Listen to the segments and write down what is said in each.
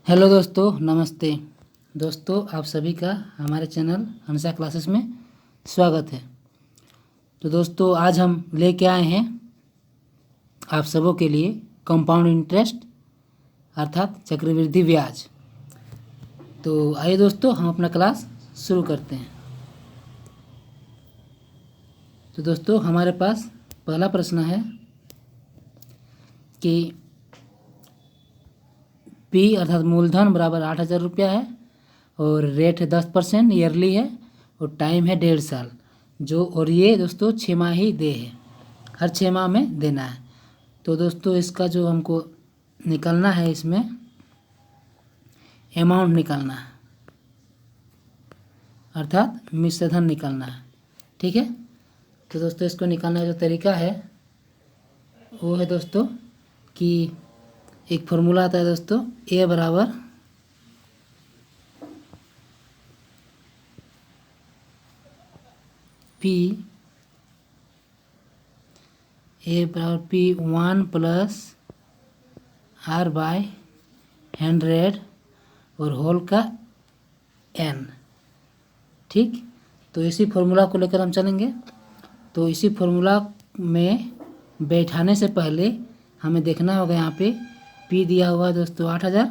Hello दोस्तों, नमस्ते। दोस्तों, आप सभी का हमारे चैनल हंसा क्लासेस में स्वागत है। तो दोस्तों, आज हम लेके आए हैं आप सबों के लिए कंपाउंड इंटरेस्ट अर्थात चक्रवृद्धि ब्याज। तो आइए दोस्तों, हम अपना क्लास शुरू करते हैं। तो दोस्तों, हमारे पास पहला प्रश्न है कि पी अर्थात मूलधन बराबर 8,000 रुपया है और रेट है 10% ईयरली है और टाइम है 1.5 साल। और ये दोस्तों 6 दे है, हर 6 माह में देना है। तो दोस्तों, इसका जो हमको निकालना है, इसमें अमाउंट निकालना है अर्थात मिश्र धन निकालना है। ठीक है। तो दोस्तों, इसको निकालने का जो तरीका है वो है दोस्तों कि एक फॉर्मूला आता है दोस्तों, ए बराबर P1 प्लस R बाय 100 और होल का n। ठीक। तो इसी फॉर्मूला को लेकर हम चलेंगे। तो इसी फॉर्मूला में बैठाने से पहले हमें देखना होगा, यहाँ पे P दिया हुआ है दोस्तों 8,000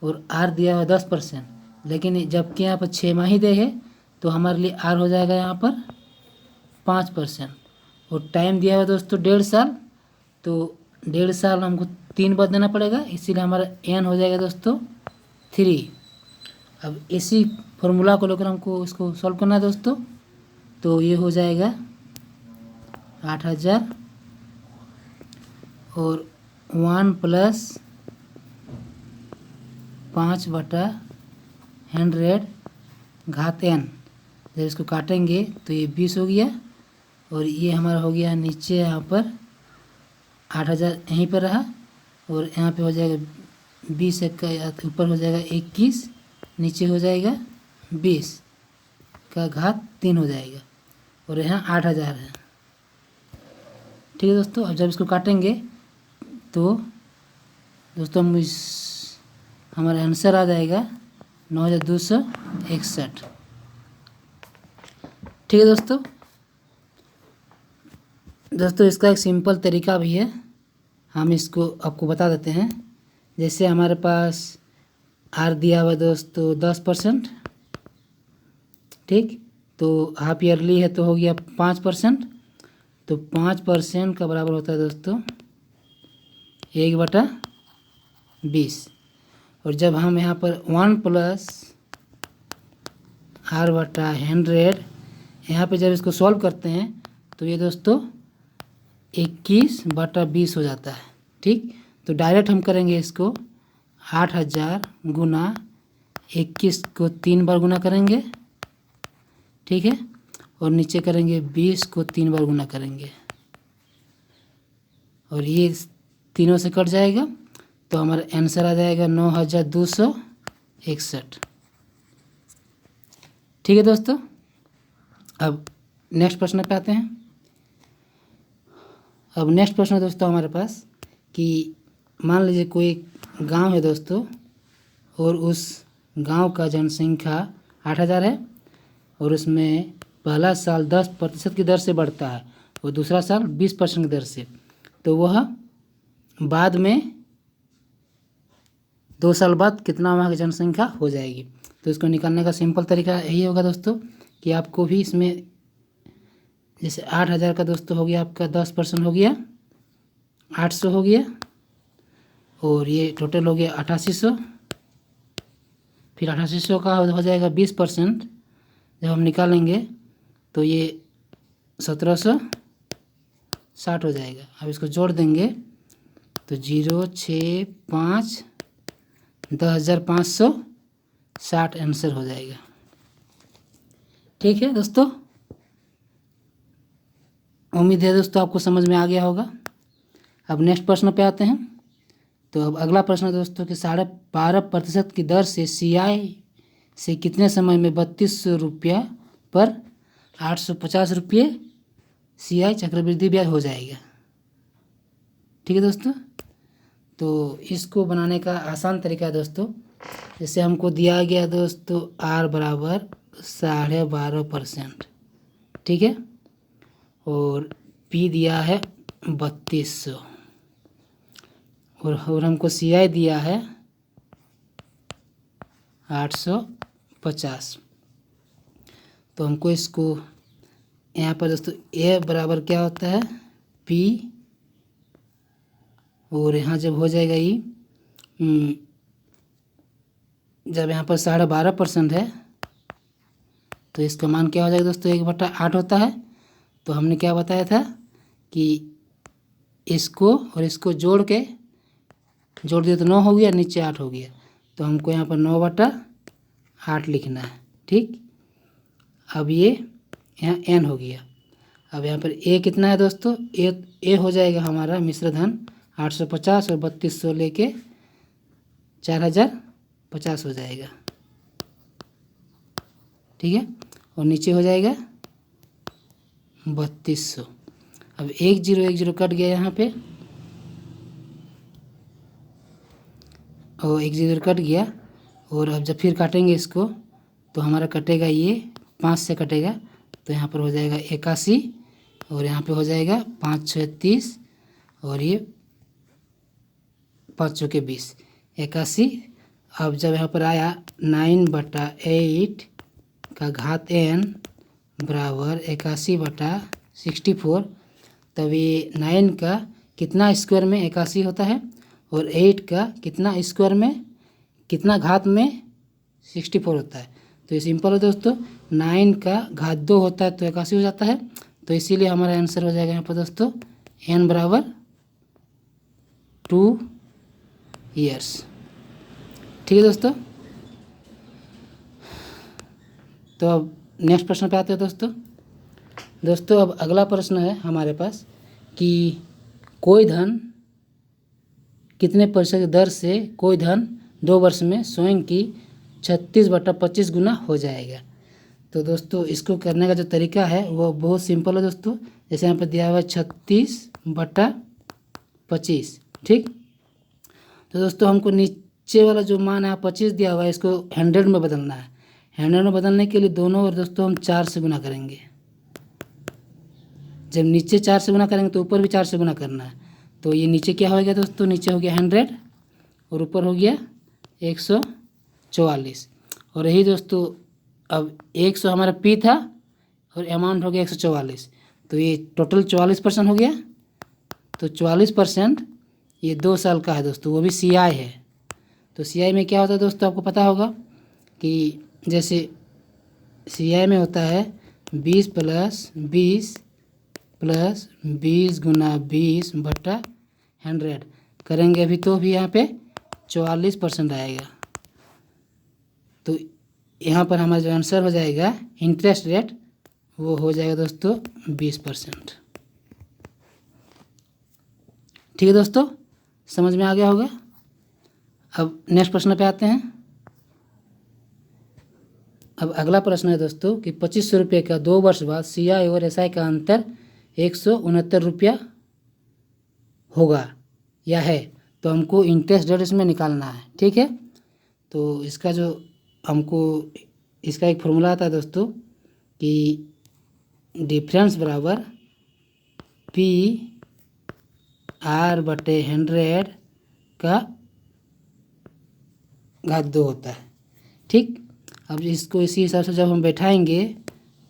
और R दिया हुआ 10%, लेकिन जबकि यहाँ पर 6 माह ही दे है तो हमारे लिए R हो जाएगा यहाँ पर 5% और टाइम दिया हुआ दोस्तों 1.5 साल। तो 1.5 साल हमको 3 बार देना पड़ेगा, इसीलिए हमारा n हो जाएगा दोस्तों 3। अब इसी फॉर्मूला को लेकर हमको इसको सॉल्व करना है दोस्तों। तो ये हो जाएगा 8,000 और 1 प्लस 5/100 घात n। जब इसको काटेंगे तो ये 20 हो गया और ये हमारा हो गया नीचे, यहाँ पर 8,000 यहीं पर रहा और यहाँ पे हो जाएगा 20 का ऊपर हो जाएगा 21, नीचे हो जाएगा 20 का घात 3 हो जाएगा और यहाँ 8,000 है। ठीक है दोस्तों। अब जब इसको काटेंगे तो दोस्तों हमारा आंसर आ जाएगा 9,261। ठीक है दोस्तों। इसका एक सिंपल तरीका भी है, हम इसको आपको बता देते हैं। जैसे हमारे पास R दिया हुआ दोस्तों 10%। ठीक। तो हाफ ईयरली है तो हो गया 5%। तो 5% का बराबर होता है दोस्तों 1/20। और जब हम यहाँ पर 1 प्लस R/100 यहाँ पे जब इसको सॉल्व करते हैं तो ये दोस्तों 21/20 हो जाता है। ठीक। तो डायरेक्ट हम करेंगे इसको 8,000 गुना 21 को 3 बार गुना करेंगे। ठीक है। और नीचे करेंगे 20 को 3 बार गुना करेंगे और ये तीनों से कट जाएगा तो हमारा आंसर आ जाएगा 9,261। ठीक है दोस्तों। अब नेक्स्ट प्रश्न पे आते हैं। अब नेक्स्ट प्रश्न दोस्तों हमारे पास कि मान लीजिए कोई गांव है दोस्तों और उस गांव का जनसंख्या 8,000 है और उसमें पहला साल 10% की दर से बढ़ता है और दूसरा साल 20% की दर से। तो वह बाद में 2 साल बाद कितना वहाँ की जनसंख्या हो जाएगी। तो इसको निकालने का सिंपल तरीका यही होगा दोस्तों कि आपको भी इसमें जैसे 8,000 का दोस्तों हो गया आपका 10% हो गया 800 हो गया और ये टोटल हो गया 8,800। फिर 8,800 का हो जाएगा 20%। जब हम निकालेंगे तो ये 1,760 हो जाएगा। अब इसको जोड़ देंगे तो 0, 6, 5, 10,560 आंसर हो जाएगा। ठीक है दोस्तों। उम्मीद है दोस्तों आपको समझ में आ गया होगा। अब नेक्स्ट प्रश्न पे आते हैं। तो अब अगला प्रश्न दोस्तों कि 12.5% की दर से CI से कितने समय में 3,200 रुपया पर 850 रुपये CI चक्रवृद्धि ब्याज हो जाएगा। ठीक है दोस्तों। तो इसको बनाने का आसान तरीका है दोस्तों जैसे हमको दिया गया दोस्तों R बराबर 12.5%, ठीक है, और P दिया है 3200 और हमको CI दिया है 850। तो हमको इसको यहाँ पर दोस्तों A बराबर क्या होता है P, और यहाँ जब हो जाएगा ये जब यहाँ पर 12.5% है तो इसका मान क्या हो जाएगा दोस्तों 1/8 होता है। तो हमने क्या बताया था कि इसको और इसको जोड़ दिया तो 9 हो गया, नीचे 8 हो गया, तो हमको यहाँ पर 9/8 लिखना है, ठीक। अब ये यहाँ n हो गया। अब यहाँ पर a कितना है दोस्तों, a हो जाएगा हमारा मिश्र धन 850 और 3200 लेके 4050 हो जाएगा, ठीक है, और नीचे हो जाएगा 3200। अब 1010 कट गया यहाँ पे, और 10 कट गया, और अब जब फिर काटेंगे इसको तो हमारा कटेगा ये 5 से कटेगा, तो यहाँ पर हो जाएगा 81 और यहाँ पे हो जाएगा 5 6 30 और ये 5 चौके 20 81। अब जब यहाँ पर आया 9/8 का घात n बराबर 81/64, तब ये 9 का कितना स्क्वायर में 81 होता है और 8 का कितना स्क्वायर में कितना घात में 64 होता है। तो ये सिंपल है दोस्तों, 9 का घात 2 होता है तो 81 हो जाता है, तो इसीलिए हमारा आंसर हो जाएगा यहाँ पर दोस्तों n बराबर 2 ईयर्स, ठीक है दोस्तों। तो अब नेक्स्ट प्रश्न पे आते हैं दोस्तों। अब अगला प्रश्न है हमारे पास कि कोई धन कितने प्रतिशत दर से कोई धन 2 वर्ष में स्वयं की 36/25 गुना हो जाएगा। तो दोस्तों इसको करने का जो तरीका है वो बहुत सिंपल है दोस्तों। जैसे यहाँ पर दिया हुआ है 36/25, ठीक। तो दोस्तों हमको नीचे वाला जो मान है 25 दिया हुआ है इसको 100 में बदलना है। 100 में बदलने के लिए दोनों और दोस्तों हम 4 से गुना करेंगे। जब नीचे 4 से गुना करेंगे तो ऊपर भी 4 से गुना करना है। तो ये नीचे क्या हो गया दोस्तों, नीचे हो गया 100 और ऊपर हो गया 144। और यही दोस्तों अब 100 हमारा पी था और अमाउंट हो गया 144, तो ये टोटल 44% हो गया। तो 44% ये 2 साल का है दोस्तों, वो भी CI है। तो CI में क्या होता है दोस्तों, आपको पता होगा कि जैसे CI में होता है 20 + 20 + 20 × 20/100 करेंगे अभी तो भी यहाँ पे 44% आएगा। तो यहाँ पर हमारा जो आंसर हो जाएगा इंटरेस्ट रेट वो हो जाएगा दोस्तों 20%, ठीक है दोस्तों, समझ में आ गया होगा। अब नेक्स्ट प्रश्न पे आते हैं। अब अगला प्रश्न है दोस्तों कि 2500 रुपये का 2 वर्ष बाद CI और SI का अंतर 169 रुपया होगा या है, तो हमको इंटरेस्ट रेट इसमें निकालना है, ठीक है। तो इसका जो हमको इसका एक फॉर्मूला आता है दोस्तों कि डिफरेंस बराबर PR/100 का घात 2 होता है, ठीक। अब इसको इसी हिसाब से जब हम बैठाएंगे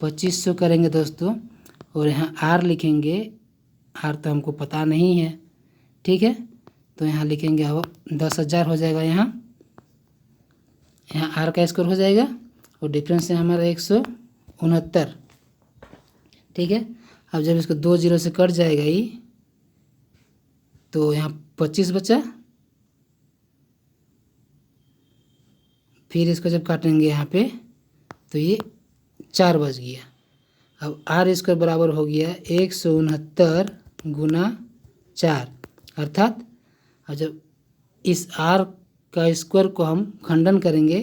2500 करेंगे दोस्तों और यहाँ R लिखेंगे, R तो हमको पता नहीं है, ठीक है। तो यहाँ लिखेंगे अब 10,000 हो जाएगा, यहाँ R का स्क्वायर हो जाएगा और डिफरेंस है हमारा 169, ठीक है। अब जब इसको 2 0 से कट जाएगा ये, तो यहाँ 25 बचा, फिर इसको जब काटेंगे यहाँ पे तो ये 4 बच गया। अब R स्क्वायर बराबर हो गया 169 × 4, अर्थात अब जब इस R का स्क्वायर को हम खंडन करेंगे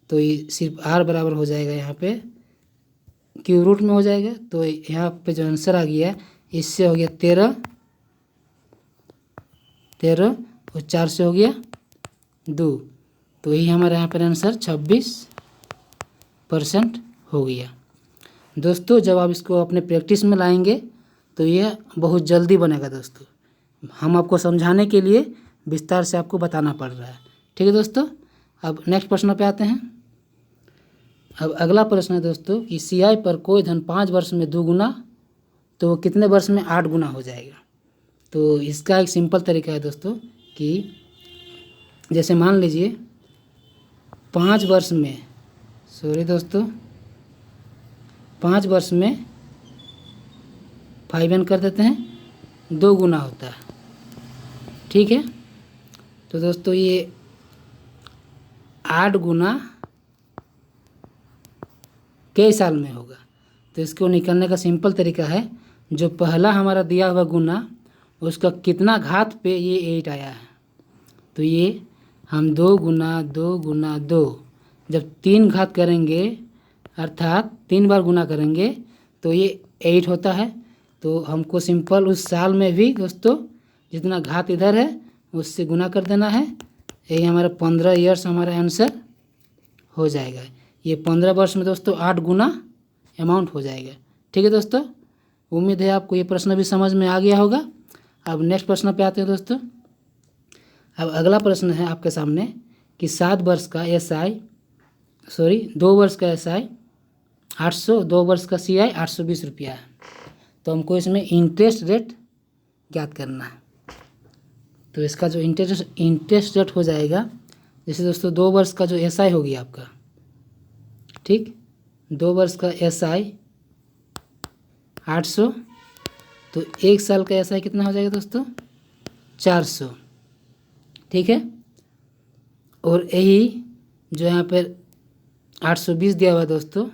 तो ये सिर्फ R बराबर हो जाएगा, यहाँ पे क्यूब रूट में हो जाएगा। तो यहाँ पे जो आंसर आ गया इससे हो गया 13 और 4 से हो गया 2, तो यही हमारा यहाँ पर आंसर 26% हो गया। दोस्तों जब आप इसको अपने प्रैक्टिस में लाएंगे तो यह बहुत जल्दी बनेगा दोस्तों। हम आपको समझाने के लिए विस्तार से आपको बताना पड़ रहा है। ठीक है दोस्तों, अब नेक्स्ट प्रश्न पे आते हैं। अब अगला प्रश्न है दोस्तों कि CI पर कोई धन 5 वर्ष में 2 गुना तो वो कितने वर्ष में 8 गुना हो जाएगा। तो इसका एक सिंपल तरीका है दोस्तों कि जैसे मान लीजिए 5 वर्ष में 5 वर्ष में 5n कर देते हैं, 2 गुना होता है। ठीक है, तो दोस्तों ये 8 गुना कई साल में होगा। तो इसको निकालने का सिंपल तरीका है, जो पहला हमारा दिया हुआ गुना उसका कितना घात पे ये 8 आया है। तो ये हम 2 गुना 2 गुना 2 जब 3 घात करेंगे अर्थात 3 बार गुना करेंगे तो ये 8 होता है। तो हमको सिंपल उस साल में भी दोस्तों जितना घात इधर है उससे गुना कर देना है। यही हमारा 15 ईयर्स हमारा आंसर हो जाएगा। ये 15 वर्ष में दोस्तों 8 गुना अमाउंट हो जाएगा। ठीक है दोस्तों, उम्मीद है आपको ये प्रश्न भी समझ में आ गया होगा। अब नेक्स्ट प्रश्न पे आते हैं दोस्तों। अब अगला प्रश्न है आपके सामने कि 2 वर्ष का SI 800, 2 वर्ष का CI 820 रुपया है। तो हमको इसमें इंटरेस्ट रेट ज्ञात करना है। तो इसका जो इंटरेस्ट रेट हो जाएगा, जैसे दोस्तों 2 वर्ष का जो SI हो गया आपका, ठीक, 2 वर्ष का SI 800, तो 1 साल का SI कितना हो जाएगा दोस्तों 400। ठीक है, और यही जो यहाँ पर 820 दिया हुआ है दोस्तों,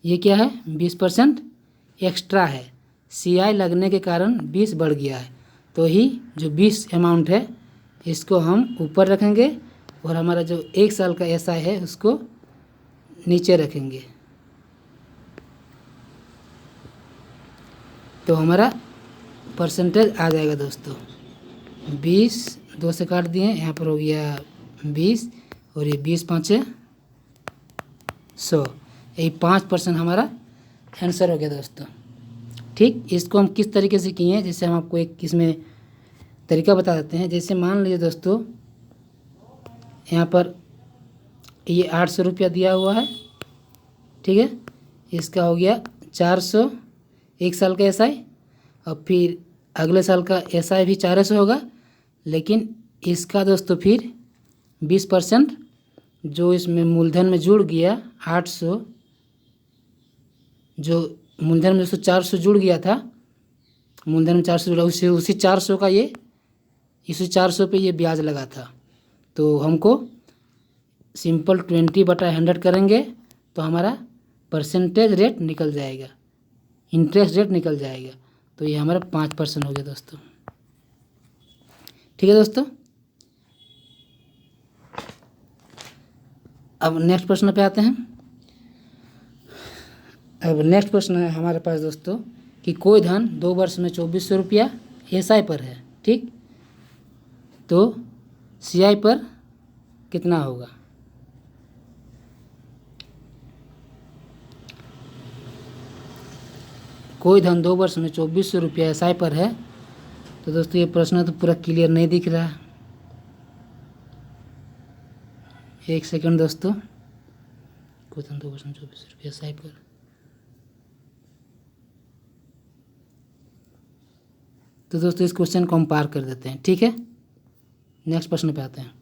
ये क्या है 20% एक्स्ट्रा है। CI लगने के कारण 20 बढ़ गया है। तो ही जो 20 अमाउंट है इसको हम ऊपर रखेंगे और हमारा जो 1 साल का SI है उसको नीचे रखेंगे। तो हमारा परसेंटेज आ जाएगा दोस्तों 20, 2 से काट दिए, यहाँ पर हो गया 20 और ये 20 5 100, यही 5% हमारा आंसर हो गया दोस्तों। ठीक, इसको हम किस तरीके से किए हैं, जैसे हम आपको एक इसमें तरीका बता देते हैं। जैसे मान लीजिए दोस्तों यहाँ पर ये 800 रुपया दिया हुआ है। ठीक है, इसका हो गया 400 1 साल का SI, और फिर अगले साल का SI भी 400 होगा, लेकिन इसका दोस्तों फिर 20% जो इसमें मूलधन में जुड़ गया 800, जो मूलधन में दोस्तों 400 जुड़ गया था, मूलधन में 400 जुड़ा, उसी 400 का ये इसी 400 पे ये ब्याज लगा था। तो हमको सिंपल 20/100 करेंगे तो हमारा परसेंटेज रेट निकल जाएगा, इंटरेस्ट रेट निकल जाएगा। तो ये हमारा 5% हो गया दोस्तों। ठीक है दोस्तों, अब नेक्स्ट प्रश्न पे आते हैं। अब नेक्स्ट प्रश्न है हमारे पास दोस्तों कि कोई धन 2 वर्ष में 2400 रुपया SI पर है। ठीक, तो CI पर कितना होगा। कोई धन 2 वर्ष में 2400 रुपया SI पर है। तो दोस्तों ये प्रश्न तो पूरा क्लियर नहीं दिख रहा है, एक सेकंड दोस्तों। कोई धन 2 वर्ष में 2400 रुपया SI पर, तो दोस्तों इस क्वेश्चन को हम पार कर देते हैं। ठीक है, नेक्स्ट प्रश्न पे आते हैं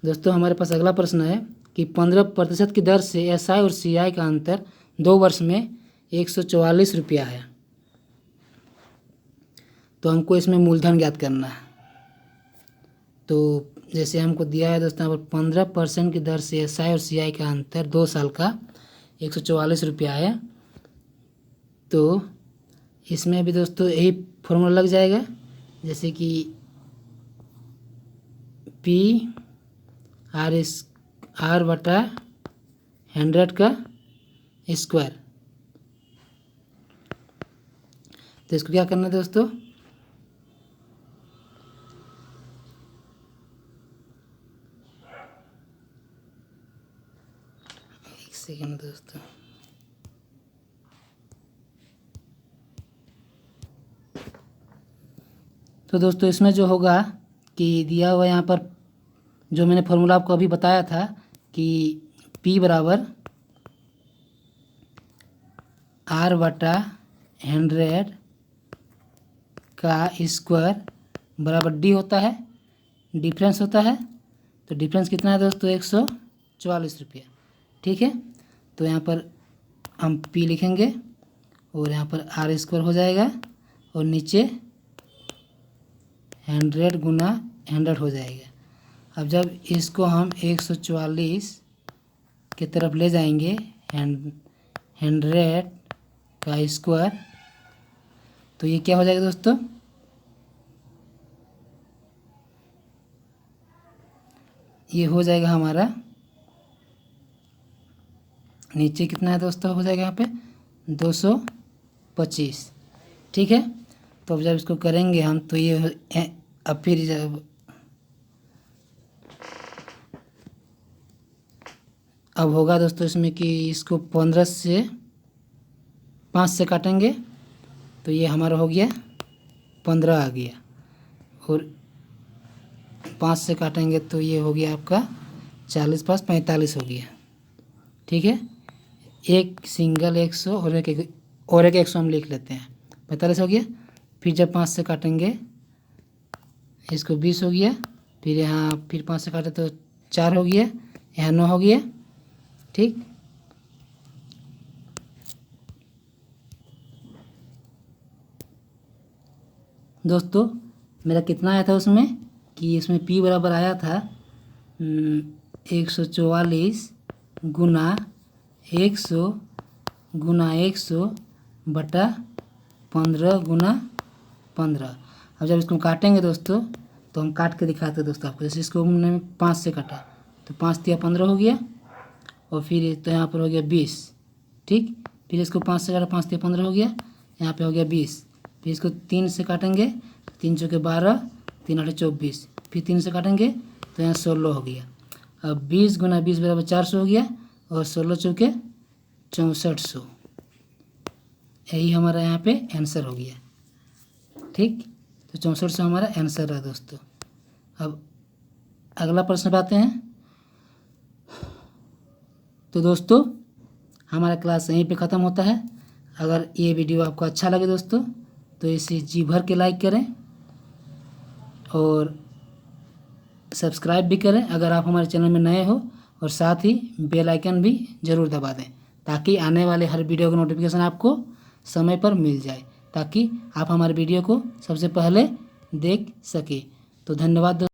दोस्तों। हमारे पास अगला प्रश्न है कि 15% की दर से SI और CI का अंतर 2 वर्ष में 144 रुपया है। तो हमको इसमें मूलधन ज्ञात करना है। तो जैसे हमको दिया है दोस्तों यहाँ पर 15% की दर से SI और CI का अंतर 2 साल का 144 रुपया है। तो इसमें भी दोस्तों यही फॉर्मूला लग जाएगा, जैसे कि PR/100 का स्क्वायर। तो इसको क्या करना है दोस्तों, सेकेंड दोस्तों। तो दोस्तों इसमें जो होगा कि दिया हुआ यहाँ पर जो मैंने फॉर्मूला आपको अभी बताया था कि P बराबर R/100 का स्क्वायर बराबर D होता है, डिफरेंस होता है। तो डिफरेंस कितना है दोस्तों? 144 रुपया। ठीक है, तो यहाँ पर हम P लिखेंगे और यहाँ पर R² हो जाएगा और नीचे 100 गुना 100 हो जाएगा। अब जब इसको हम 144 की तरफ ले जाएंगे 100 का स्क्वायर, तो ये क्या हो जाएगा दोस्तों? ये हो जाएगा हमारा, नीचे कितना है दोस्तों? हो जाएगा यहाँ पे 225। ठीक है, तो अब जब इसको करेंगे हम तो ये अब फिर जब अब होगा दोस्तों इसमें कि इसको 15 से 5 से काटेंगे तो ये हमारा हो गया 15 आ गया, और 5 से काटेंगे तो ये हो गया आपका 40 + 45 हो गया। ठीक है, एक सिंगल 100 और एक 100 हम लिख लेते हैं, 45 हो गया। फिर जब 5 से काटेंगे इसको 20 हो गया, फिर यहाँ फिर 5 से काटे तो 4 हो गया, यहाँ 9 हो गया। ठीक, दोस्तों मेरा कितना आया था उसमें कि इसमें P बराबर आया था 144 गुना 100 गुना 100 बटा 15 गुना 15। अब जब इसको काटेंगे दोस्तों तो हम काट के दिखाते हैं दोस्तों आपको। जैसे इसको हमने 5 से काटा तो 5 × 15 हो गया, और फिर तो यहाँ पर हो गया 20। ठीक, फिर इसको 5 से काटा, 5 × 15 हो गया, यहाँ पे हो गया 20। फिर इसको 3 से काटेंगे, 3 × 4 = 12, 3 × 8 = 24। फिर 3 से काटेंगे तो यहाँ 16 हो गया। अब 20 गुना 20 बराबर 400 हो गया, और 16 × 4 = 6400। यही हमारा यहाँ पे आंसर हो गया। ठीक, तो 6400 हमारा आंसर है दोस्तों। अब अगला प्रश्न पे आते हैं। तो दोस्तों हमारा क्लास यहीं पे ख़त्म होता है। अगर ये वीडियो आपको अच्छा लगे दोस्तों तो इसे जी भर के लाइक करें और सब्सक्राइब भी करें अगर आप हमारे चैनल में नए हो, और साथ ही बेल आइकन भी ज़रूर दबा दें ताकि आने वाले हर वीडियो का नोटिफिकेशन आपको समय पर मिल जाए, ताकि आप हमारे वीडियो को सबसे पहले देख सकें। तो धन्यवाद दोस्तों।